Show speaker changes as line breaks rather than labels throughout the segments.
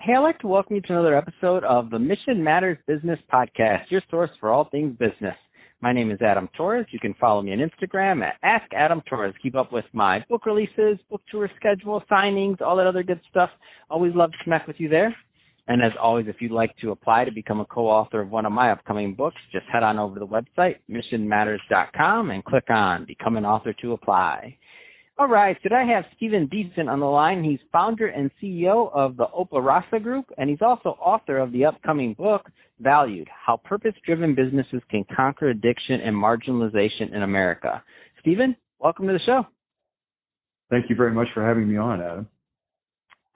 Hey, I'd like to welcome you to another episode of the Mission Matters Business Podcast, your source for all things business. My name is Adam Torres. You can follow me on Instagram at AskAdamTorres. Keep up with my book releases, book tour schedule, signings, all that other good stuff. Always love to connect with you there. And as always, if you'd like to apply to become a co-author of one of my upcoming books, just head on over to the website, missionmatters.com, and click on Become an Author to apply. All right, today I have Deason on the line. He's founder and CEO of the Opioid Group, and he's also author of the upcoming book, Valued, How Purpose-Driven Businesses Can Conquer Addiction and Marginalization in America. Stephen, welcome to the show.
Thank you very much for having me on, Adam.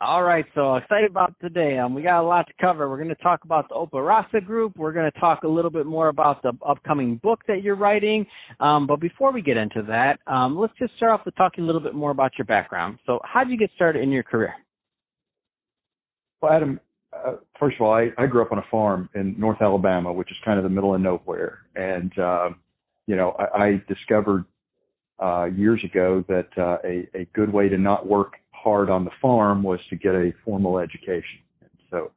All right, so excited about today. We got a lot to cover. We're going to talk about the Opioid Group. We're going to talk a little bit more about the upcoming book that you're writing. But before we get into that, let's just start off with talking a little bit more about your background. So how did you get started in your career?
Well, Adam, first of all, I grew up on a farm in North Alabama, which is kind of the middle of nowhere. And, I discovered years ago that a good way to not work hard on the farm was to get a formal education. And so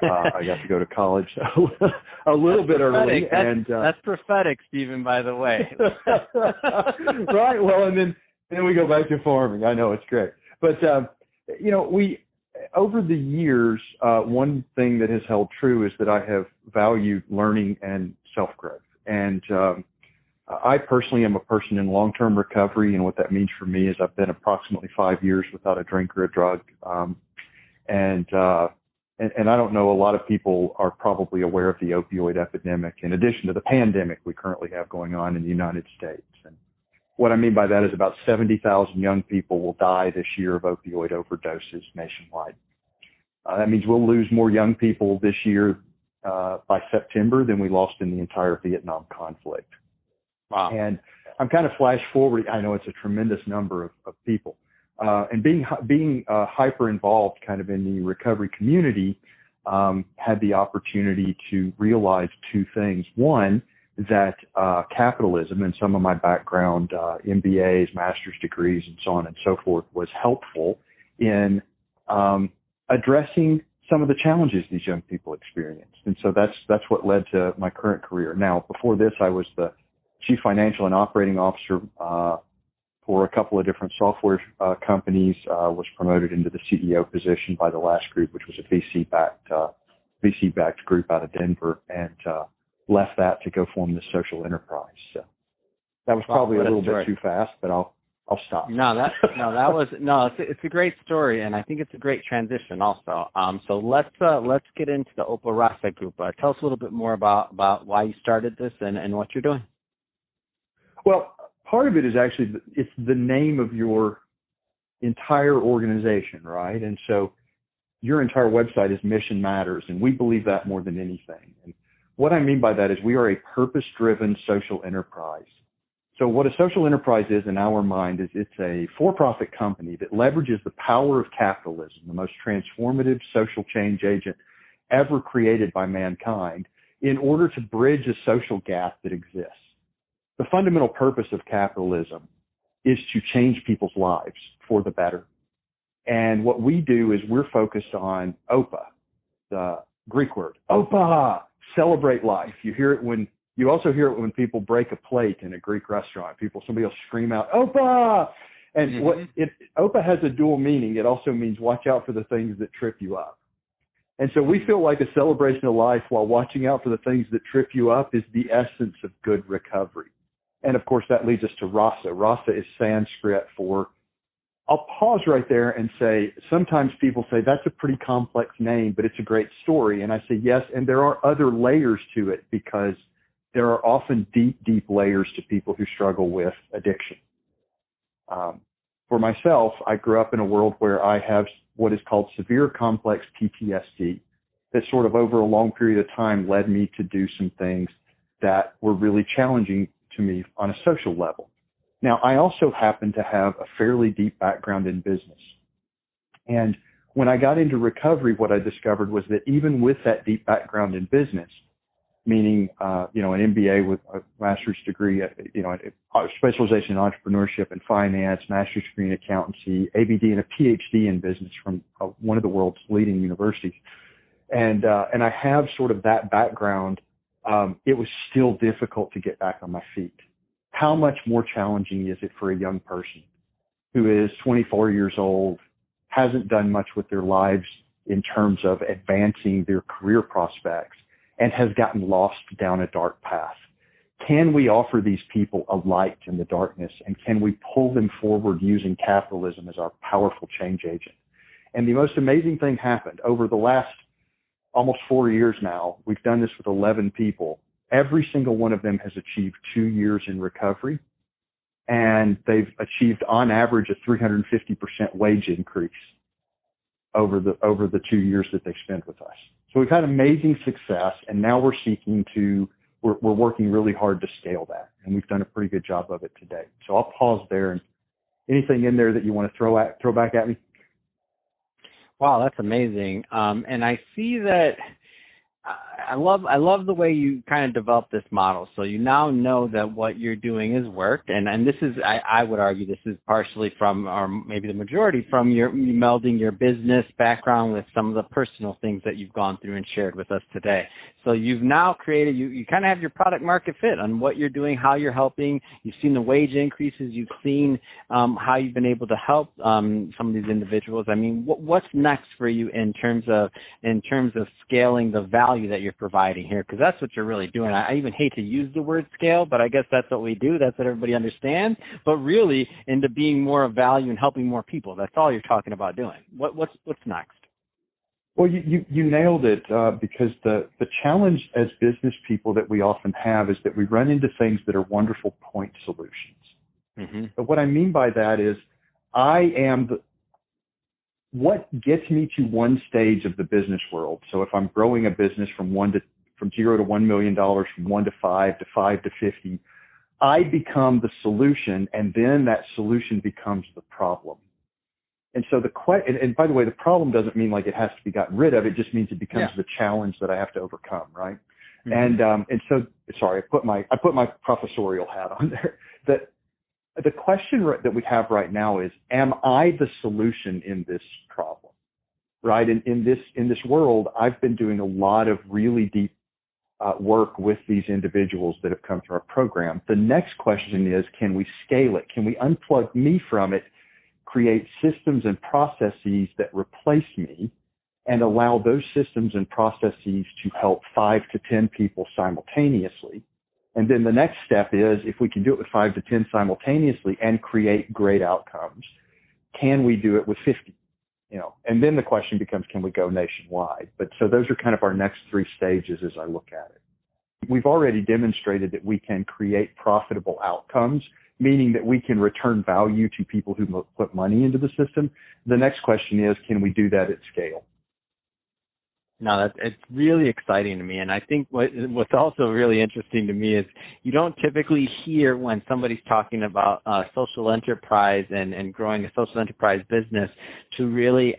I got to go to college a little bit early.
That's prophetic, Stephen, by the way.
Right. Well, and then we go back to farming. I know, it's great. But, we over the years, one thing that has held true is that I have valued learning and self-growth. And I personally am a person in long-term recovery, and what that means for me is I've been approximately 5 years without a drink or a drug. And I don't know, a lot of people are probably aware of the opioid epidemic, in addition to the pandemic we currently have going on in the United States. And what I mean by that is about 70,000 young people will die this year of opioid overdoses nationwide. That means we'll lose more young people this year by September than we lost in the entire Vietnam conflict.
Wow.
And I'm kind of flash forward. I know it's a tremendous number of people. And being hyper involved kind of in the recovery community, had the opportunity to realize two things. One, that capitalism, and some of my background, MBAs, master's degrees, and so on and so forth, was helpful in addressing some of the challenges these young people experienced. And so that's what led to my current career. Now, before this, I was the Chief Financial and Operating Officer for a couple of different software companies, was promoted into the CEO position by the last group, which was a VC-backed group out of Denver, and left that to go form the social enterprise. So that was probably a little bit too fast, but I'll stop.
It's a great story, and I think it's a great transition also. So let's get into the Opioid Group. Tell us a little bit more about why you started this and what you're doing.
Well, part of it is actually, it's the name of your entire organization, right? And so your entire website is Mission Matters, and we believe that more than anything. And what I mean by that is we are a purpose-driven social enterprise. So what a social enterprise is in our mind is it's a for-profit company that leverages the power of capitalism, the most transformative social change agent ever created by mankind, in order to bridge a social gap that exists. The fundamental purpose of capitalism is to change people's lives for the better. And what we do is we're focused on OPA, the Greek word, OPA, celebrate life. You also hear it when people break a plate in a Greek restaurant. Somebody will scream out, OPA! And OPA has a dual meaning. It also means watch out for the things that trip you up. And so we feel like a celebration of life while watching out for the things that trip you up is the essence of good recovery. And of course, that leads us to rasa. Rasa is Sanskrit for, I'll pause right there and say, sometimes people say that's a pretty complex name, but it's a great story. And I say, yes, and there are other layers to it, because there are often deep, deep layers to people who struggle with addiction. For myself, I grew up in a world where I have what is called severe complex PTSD that sort of over a long period of time led me to do some things that were really challenging to me on a social level. Now, I also happen to have a fairly deep background in business. And when I got into recovery, what I discovered was that even with that deep background in business, meaning, an MBA with a master's degree, a specialization in entrepreneurship and finance, master's degree in accountancy, ABD, and a PhD in business from one of the world's leading universities. And I have sort of that background. It was still difficult to get back on my feet. How much more challenging is it for a young person who is 24 years old, hasn't done much with their lives in terms of advancing their career prospects, and has gotten lost down a dark path? Can we offer these people a light in the darkness, and can we pull them forward using capitalism as our powerful change agent? And the most amazing thing happened over the last almost 4 years now. We've done this with 11 people. Every single one of them has achieved 2 years in recovery, and they've achieved on average a 350% wage increase over the 2 years that they spent with us. So we've had amazing success, and now we're working really hard to scale that, and we've done a pretty good job of it today. So I'll pause there. And anything in there that you want to throw back at me?
Wow, that's amazing. And I see that. I love the way you kind of developed this model. So you now know that what you're doing has worked, and this is, I would argue, this is partially from, or maybe the majority from you melding your business background with some of the personal things that you've gone through and shared with us today. So you've now created, you kind of have your product market fit on what you're doing, how you're helping. You've seen the wage increases. You've seen how you've been able to help some of these individuals. I mean, what's next for you in terms of scaling the value that you're providing here? Because that's what you're really doing. I even hate to use the word scale, but I guess that's what we do. That's what everybody understands. But really, into being more of value and helping more people. That's all you're talking about doing. What's next?
Well, you nailed it, because the challenge as business people that we often have is that we run into things that are wonderful point solutions. Mm-hmm. But what I mean by that is what gets me to one stage of the business world. So if I'm growing a business from $0 to $1 million, from 1 to 5 to 5 to 50, I become the solution, and then that solution becomes the problem. And so and by the way, the problem doesn't mean like it has to be gotten rid of. It just means it becomes the challenge that I have to overcome, right? Mm-hmm. And so, sorry, I put my professorial hat on there. The question that we have right now is, am I the solution in this problem? Right? And in this world, I've been doing a lot of really deep work with these individuals that have come through our program. The next question is, can we scale it? Can we unplug me from it, create systems and processes that replace me, and allow those systems and processes to help 5 to 10 people simultaneously? And then the next step is, if we can do it with 5 to 10 simultaneously and create great outcomes, can we do it with 50? And then the question becomes, can we go nationwide? But so those are kind of our next 3 stages as I look at it. We've already demonstrated that we can create profitable outcomes, meaning that we can return value to people who put money into the system. The next question is, can we do that at scale?
No, it's really exciting to me. And I think what's also really interesting to me is you don't typically hear when somebody's talking about social enterprise and growing a social enterprise business to really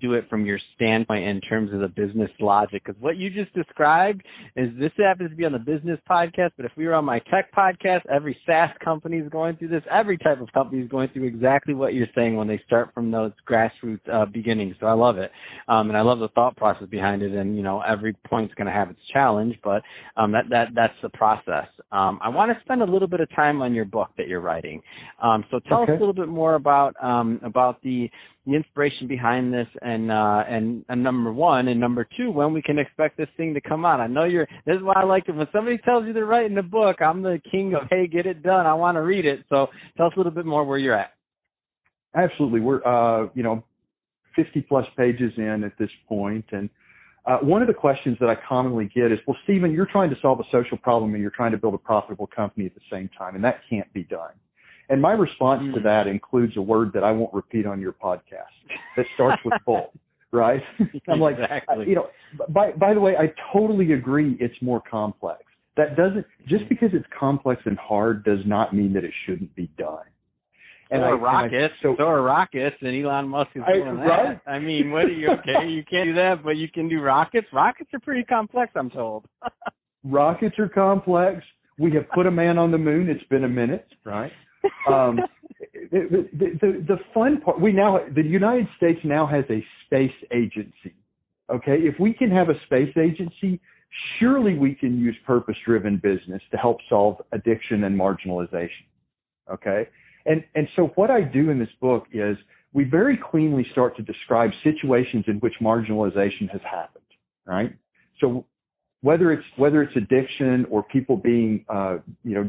do it from your standpoint in terms of the business logic. Because what you just described is, this happens to be on the business podcast, but if we were on my tech podcast, every SaaS company is going through this. Every type of company is going through exactly what you're saying when they start from those grassroots beginnings. So I love it. And I love the thought process behind it, and every point's going to have its challenge, but that's the process. I want to spend a little bit of time on your book that you're writing. So tell us a little bit more about the inspiration behind this, and number one, and number two, when we can expect this thing to come out. I know this is why I like it. When somebody tells you they're writing a book, I'm the king of, hey, get it done. I want to read it. So tell us a little bit more where you're at.
Absolutely. We're 50 plus pages in at this point, and one of the questions that I commonly get is, well, Stephen, you're trying to solve a social problem and you're trying to build a profitable company at the same time, and that can't be done. And my response to that includes a word that I won't repeat on your podcast that starts with bull, right? I'm like,
exactly.
By the way, I totally agree it's more complex. That doesn't, just because it's complex and hard does not mean that it shouldn't be done.
So are rockets, and Elon Musk is doing that. Right? I mean, what are you, okay, you can't do that, but you can do rockets. Rockets are pretty complex, I'm told.
rockets are complex. We have put a man on the moon. It's been a minute, right? The fun part, the United States now has a space agency. Okay, if we can have a space agency, surely we can use purpose-driven business to help solve addiction and marginalization. Okay, and so what I do in this book is we very cleanly start to describe situations in which marginalization has happened. Right, so whether it's addiction or people being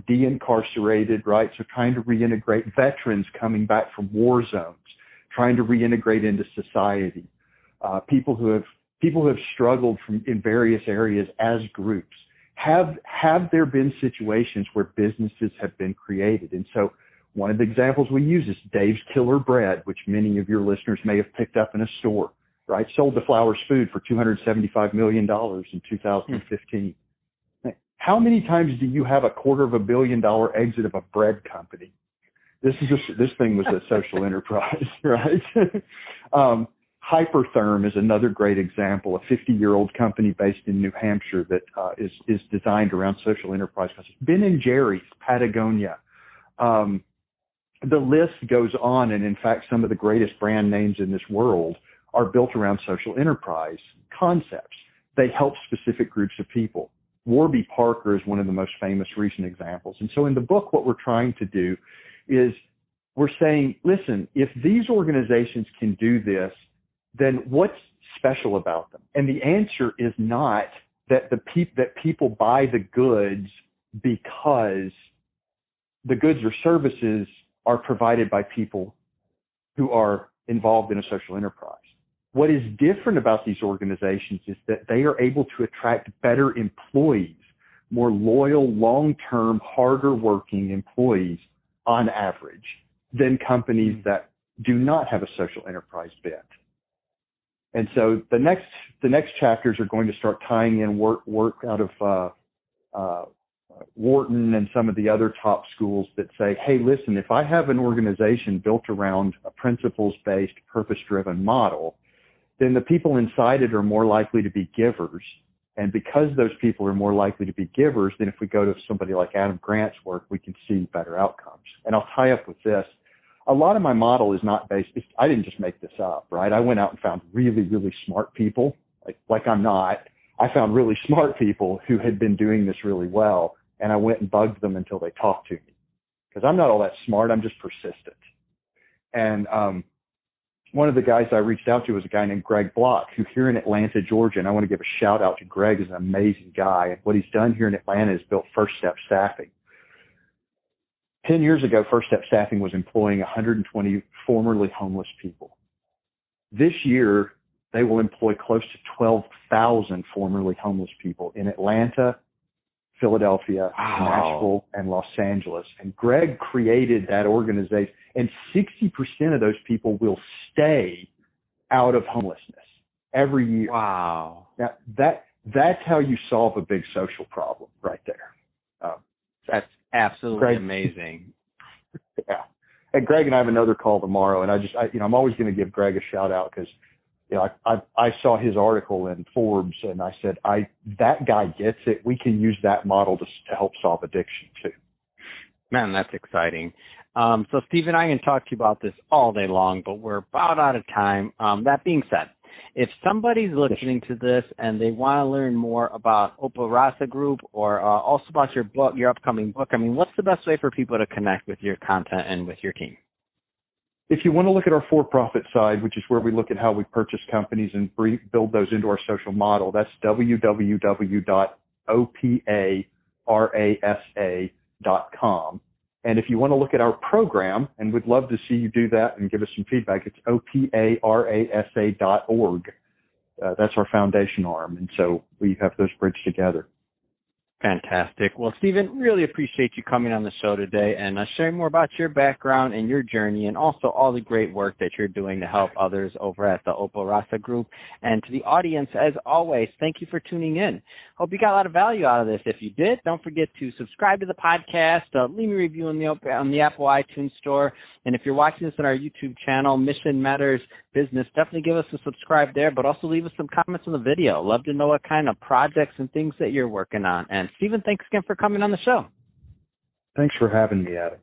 de-incarcerated, right? So trying to reintegrate veterans coming back from war zones, trying to reintegrate into society, people who have struggled in various areas as groups. Have there been situations where businesses have been created? And so one of the examples we use is Dave's Killer Bread, which many of your listeners may have picked up in a store, right? Sold to Flowers Food for $275 million in 2015. How many times do you have a $250 million exit of a bread company? This thing was a social enterprise, right? Hypertherm is another great example, a 50-year-old company based in New Hampshire that is designed around social enterprise concepts. Ben & Jerry's, Patagonia. The list goes on, and in fact, some of the greatest brand names in this world are built around social enterprise concepts. They help specific groups of people. Warby Parker is one of the most famous recent examples. And so in the book, what we're trying to do is we're saying, listen, if these organizations can do this, then what's special about them? And the answer is not that that people buy the goods because the goods or services are provided by people who are involved in a social enterprise. What is different about these organizations is that they are able to attract better employees, more loyal, long-term, harder-working employees on average than companies that do not have a social enterprise bent. And so the next chapters are going to start tying in work out of Wharton and some of the other top schools that say, hey, listen, if I have an organization built around a principles-based, purpose-driven model, then the people inside it are more likely to be givers. And because those people are more likely to be givers, then if we go to somebody like Adam Grant's work, we can see better outcomes. And I'll tie up with this. A lot of my model is not based, I didn't just make this up, right? I went out and found really, really smart people, like I'm not. I found really smart people who had been doing this really well, and I went and bugged them until they talked to me. Because I'm not all that smart, I'm just persistent. And one of the guys I reached out to was a guy named Greg Block, who here in Atlanta, Georgia, and I want to give a shout out to Greg, is an amazing guy. And what he's done here in Atlanta is built First Step Staffing. 10 years ago, First Step Staffing was employing 120 formerly homeless people. This year, they will employ close to 12,000 formerly homeless people in Atlanta, Philadelphia, Nashville, and Los Angeles. And Greg created that organization, and 60% of those people will stay out of homelessness every year.
Wow.
Now, that's how you solve a big social problem right there.
That's absolutely amazing.
Yeah. And Greg and I have another call tomorrow, and I'm always going to give Greg a shout out because, I saw his article in Forbes, and I said, that guy gets it. We can use that model to help solve addiction too.
Man, that's exciting. So Stephen, I can talk to you about this all day long, but we're about out of time. That being said, if somebody's listening to this and they want to learn more about Opa Rasa Group or also about your book, your upcoming book, what's the best way for people to connect with your content and with your team?
If you want to look at our for-profit side, which is where we look at how we purchase companies and build those into our social model, that's www.oparasa.com. And if you want to look at our program, and we'd love to see you do that and give us some feedback, it's oparasa.org. That's our foundation arm. And so we have those bridged together.
Fantastic. Well, Stephen, really appreciate you coming on the show today and sharing more about your background and your journey and also all the great work that you're doing to help others over at the Opo Rasa Group. And to the audience, as always, thank you for tuning in. Hope you got a lot of value out of this. If you did, don't forget to subscribe to the podcast, leave me a review on the Apple iTunes Store. And if you're watching this on our YouTube channel, Mission Matters Business, definitely give us a subscribe there, but also leave us some comments on the video. Love to know what kind of projects and things that you're working on. And Stephen, thanks again for coming on the show.
Thanks for having me, Adam.